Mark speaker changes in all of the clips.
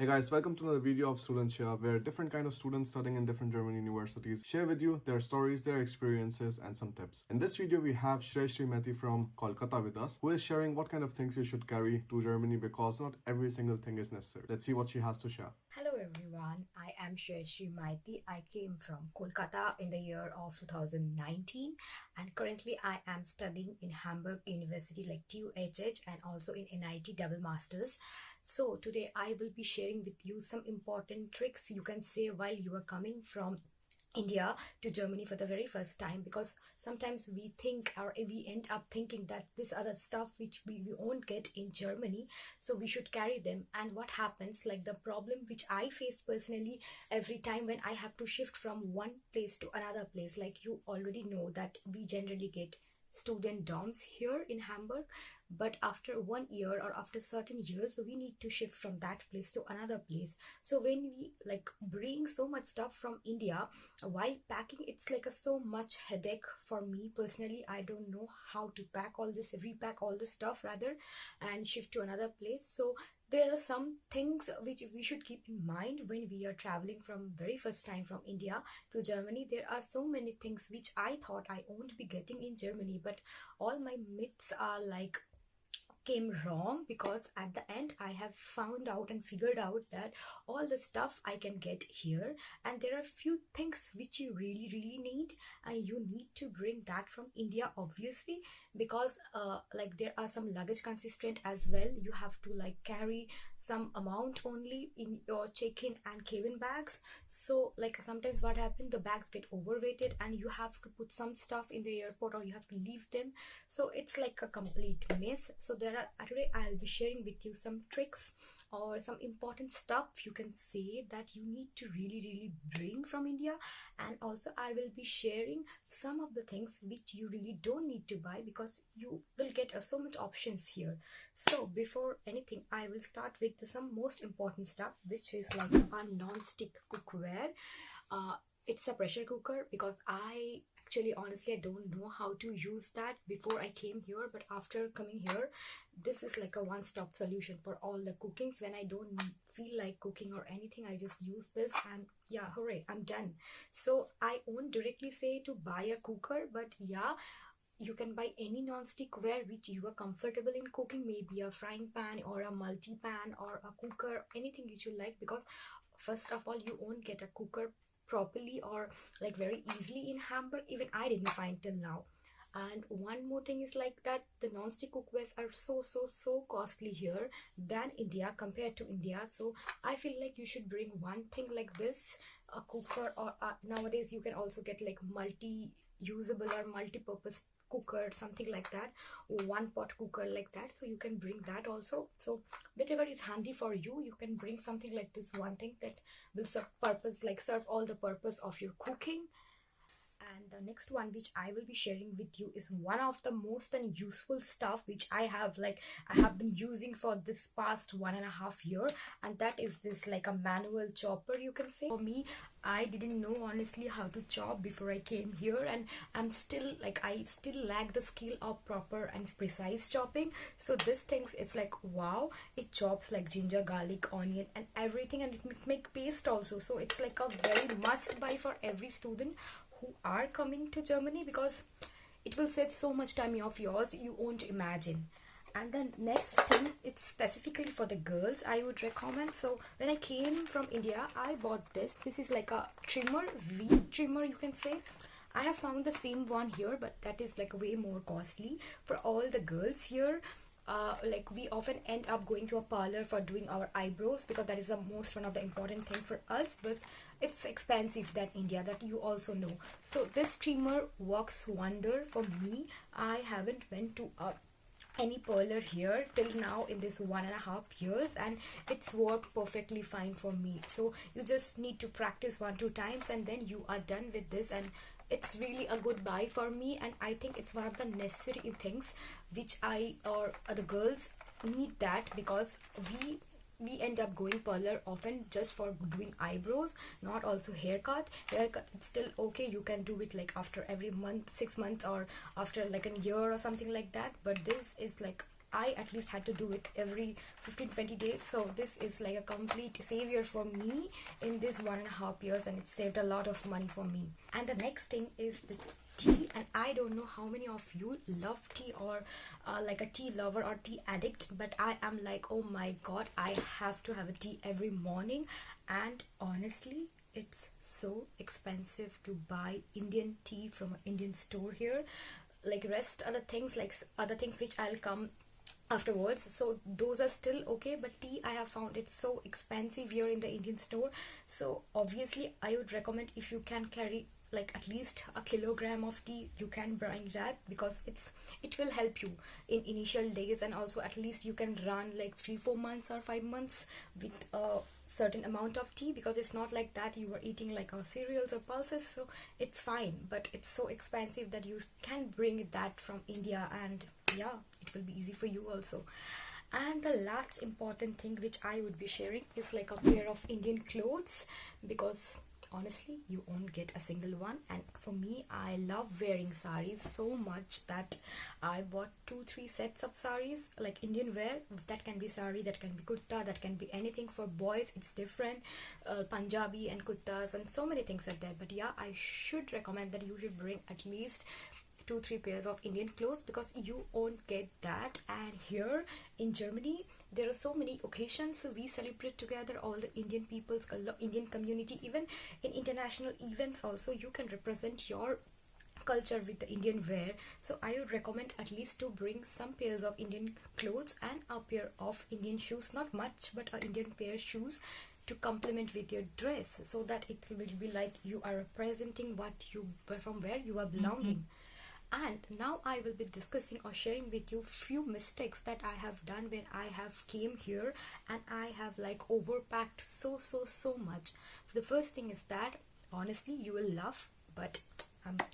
Speaker 1: Hey guys, welcome to another video of Students Share, where different kind of students studying in different German universities share with you their stories, their experiences, and some tips. In this video, we have Shreshri Mehti from Kolkata with us, who is sharing what kind of things you should carry to Germany because not every single thing is necessary. Let's see what she has to share.
Speaker 2: Hello everyone, I am Shreshri Mehti. I came from Kolkata in the year of 2019 and currently I am studying in Hamburg University like TUHH and also in NIT Double Masters. So today I will be sharing with you some important tricks you can say while you are coming from India to Germany for the very first time, because sometimes we think or we end up thinking that these are the stuff which we won't get in Germany, so we should carry them. And what happens, like the problem which I face personally every time when I have to shift from one place to another place, like you already know that we generally get student dorms here in Hamburg, but after 1 year or after certain years we need to shift from that place to another place. So when we like bring so much stuff from India while packing, it's like a so much headache for me personally. I don't know how to pack all this, repack all this stuff rather, and shift to another place. So there are some things which we should keep in mind when we are traveling from very first time from India to Germany. There are so many things which I thought I won't be getting in Germany, but all my myths are like came wrong, because at the end I have found out and figured out that all the stuff I can get here, and there are few things which you really need and you need to bring that from India, obviously, because like there are some luggage consistent as well. You have to like carry some amount only in your check-in and cabin bags. So like sometimes what happens, the bags get overweighted and you have to put some stuff in the airport or you have to leave them, so it's like a complete mess. So today I'll be sharing with you some tricks or some important stuff you can say that you need to really bring from India, and also I will be sharing some of the things which you really don't need to buy because you will get so much options here. So before anything, I will start with some most important stuff, which is like a non-stick cookware. It's a pressure cooker, because honestly, I don't know how to use that before I came here, but after coming here, this is like a one-stop solution for all the cookings. When I don't feel like cooking or anything, I just use this and yeah, hooray, I'm done. So I won't directly say to buy a cooker, but yeah, you can buy any non-stick ware which you are comfortable in cooking, maybe a frying pan or a multi-pan or a cooker, anything which you like, because first of all, you won't get a cooker properly or like very easily in Hamburg. Even I didn't find till now. And one more thing is like that the non-stick cookwares are so costly here than India, compared to India. So I feel like you should bring one thing like this, a cooker, or nowadays you can also get like multi-usable or multi-purpose cooker, something like that, one pot cooker like that. So you can bring that also. So whatever is handy for you, you can bring something like this, one thing that will serve all the purpose of your cooking. And the next one which I will be sharing with you is one of the most and useful stuff which I have been using for this past 1.5 year, and that is this like a manual chopper, you can say. For me, I didn't know honestly how to chop before I came here, and I still lack the skill of proper and precise chopping. So this things, it's like wow, it chops like ginger, garlic, onion and everything, and it make paste also. So it's like a very must buy for every student who are coming to Germany, because it will save so much time of yours you won't imagine. And then next thing, it's specifically for the girls I would recommend. So when I came from India, I bought this is like a trimmer, wheat trimmer, you can say. I have found the same one here, but that is like way more costly for all the girls here. Like we often end up going to a parlor for doing our eyebrows, because that is the most one of the important thing for us, but it's expensive than India, that you also know. So this trimmer works wonder for me. I haven't went to any parlor here till now in this 1.5 years, and it's worked perfectly fine for me. So you just need to practice 1-2 times and then you are done with this, and it's really a good buy for me. And I think it's one of the necessary things which I or the girls need, that because we end up going parlor often just for doing eyebrows, not also haircut. It's still okay, you can do it like after every month, 6 months, or after like a year or something like that, but this is like I at least had to do it every 15-20 days. So this is like a complete savior for me in this 1.5 years, and it saved a lot of money for me. And the next thing is the tea. And I don't know how many of you love tea or like a tea lover or tea addict, but I am like, oh my god, I have to have a tea every morning. And honestly, it's so expensive to buy Indian tea from an Indian store here. Like rest other things, like other things which I'll come afterwards, so those are still okay, but tea, I have found it's so expensive here in the Indian store. So obviously I would recommend, if you can carry like at least a kilogram of tea, you can bring that, because it will help you in initial days, and also at least you can run like 3-4 months or 5 months with a certain amount of tea, because it's not like that you are eating like cereals or pulses, so it's fine. But it's so expensive that you can bring that from India, and yeah, it will be easy for you also. And the last important thing which I would be sharing is like a pair of Indian clothes, because honestly you won't get a single one. And for me, I love wearing saris so much that I bought 2-3 sets of saris, like Indian wear. That can be sari, that can be kurta, that can be anything. For boys it's different, Punjabi and kurtas and so many things are there. But yeah, I should recommend that you should bring at least 2-3 pairs of Indian clothes, because you won't get that. And here in Germany there are so many occasions, so we celebrate together, all the Indian peoples, Indian community. Even in international events also, you can represent your culture with the Indian wear. So I would recommend at least to bring some pairs of Indian clothes and a pair of Indian shoes, not much, but a Indian pair of shoes to complement with your dress, so that it will be like you are representing what you, from where you are belonging. And now I will be discussing or sharing with you few mistakes that I have done when I have came here and I have like overpacked so much. The first thing is that honestly you will laugh, but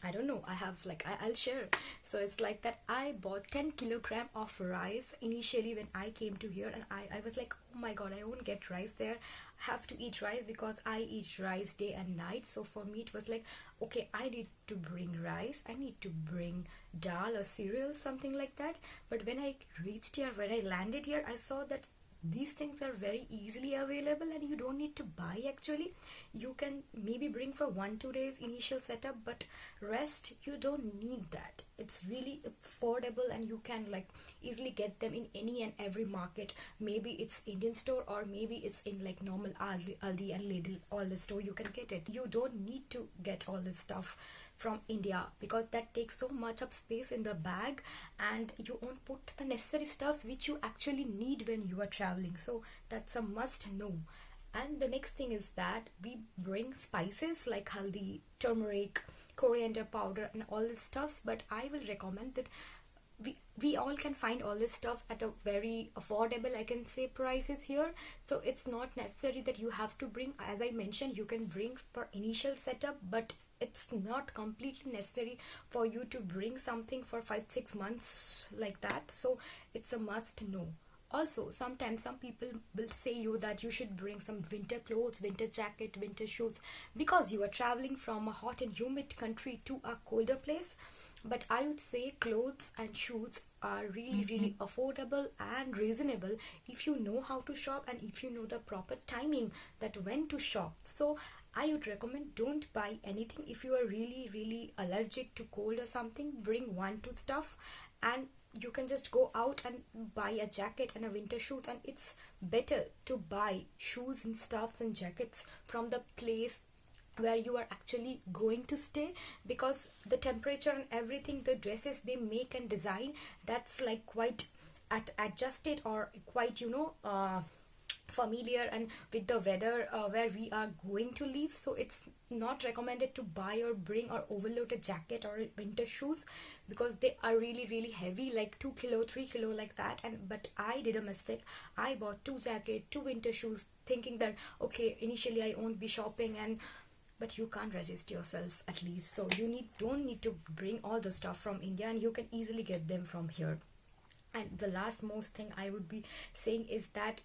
Speaker 2: I don't know, I have like I'll share. So it's like that I bought 10 kilogram of rice initially when I came to here, and I was like, oh my god, I won't get rice there. I have to eat rice because I eat rice day and night. So for me it was like, okay, I need to bring rice, I need to bring dal or cereal, something like that. But when I reached here, when I landed here, I saw that these things are very easily available and you don't need to buy. Actually, you can maybe bring for 1-2 days initial setup, but rest you don't need that. It's really affordable and you can like easily get them in any and every market. Maybe it's Indian store or maybe it's in like normal Aldi and Lidl, all the store you can get it. You don't need to get all this stuff from India, because that takes so much of space in the bag and you won't put the necessary stuffs which you actually need when you are traveling. So that's a must know. And the next thing is that we bring spices like haldi, turmeric, coriander powder and all this stuffs, but I will recommend that we all can find all this stuff at a very affordable, I can say, prices here. So it's not necessary that you have to bring. As I mentioned, you can bring for initial setup, but it's not completely necessary for you to bring something for 5-6 months like that. So it's a must know. Also, sometimes some people will say you that you should bring some winter clothes, winter jacket, winter shoes, because you are traveling from a hot and humid country to a colder place. But I would say clothes and shoes are really affordable and reasonable if you know how to shop and if you know the proper timing that when to shop. So I would recommend don't buy anything. If you are really allergic to cold or something, bring 1-2 stuff and you can just go out and buy a jacket and a winter shoes. And it's better to buy shoes and stuffs and jackets from the place where you are actually going to stay, because the temperature and everything, the dresses they make and design, that's like quite adjusted or quite familiar and with the weather where we are going to live. So it's not recommended to buy or bring or overload a jacket or winter shoes, because they are really heavy, like 2 kilo 3 kilo like that. And but I did a mistake. I bought 2 jacket, 2 winter shoes, thinking that okay, initially I won't be shopping, and but you can't resist yourself at least. So you don't need to bring all the stuff from India, and you can easily get them from here. And the last most thing I would be saying is that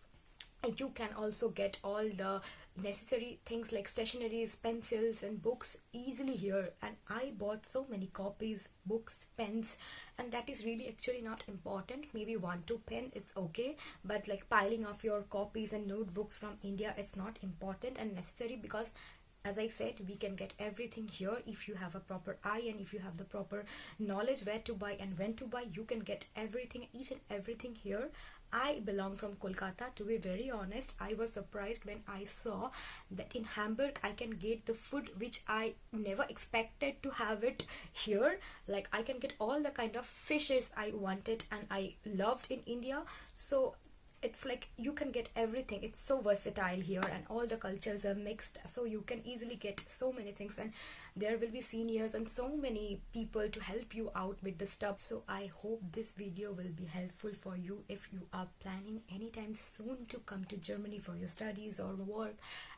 Speaker 2: And you can also get all the necessary things like stationeries, pencils and books easily here. And I bought so many copies, books, pens, and that is really actually not important. Maybe 1 2 pen, it's okay, but like piling off your copies and notebooks from India, it's not important and necessary, because as I said, we can get everything here if you have a proper eye and if you have the proper knowledge where to buy and when to buy. You can get everything, each and everything here. I belong from Kolkata. To be very honest, I was surprised when I saw that in Hamburg I can get the food which I never expected to have it here. Like I can get all the kind of fishes I wanted and I loved in India. So it's like you can get everything. It's so versatile here and all the cultures are mixed, so you can easily get so many things, and there will be seniors and so many people to help you out with the stuff. So I hope this video will be helpful for you if you are planning anytime soon to come to Germany for your studies or work.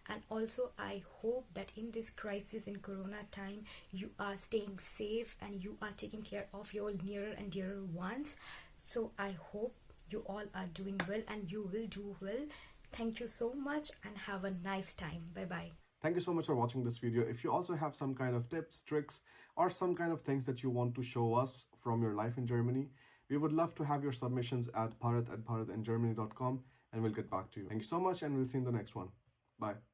Speaker 2: And also I hope that in this crisis in corona time you are staying safe and you are taking care of your nearer and dearer ones. So I hope you all are doing well and you will do well. Thank you so much and have a nice time. Bye bye.
Speaker 1: Thank you so much for watching this video. If you also have some kind of tips, tricks, or some kind of things that you want to show us from your life in Germany, we would love to have your submissions at bharat@bharatingermany.com and we'll get back to you. Thank you so much and we'll see you in the next one. Bye.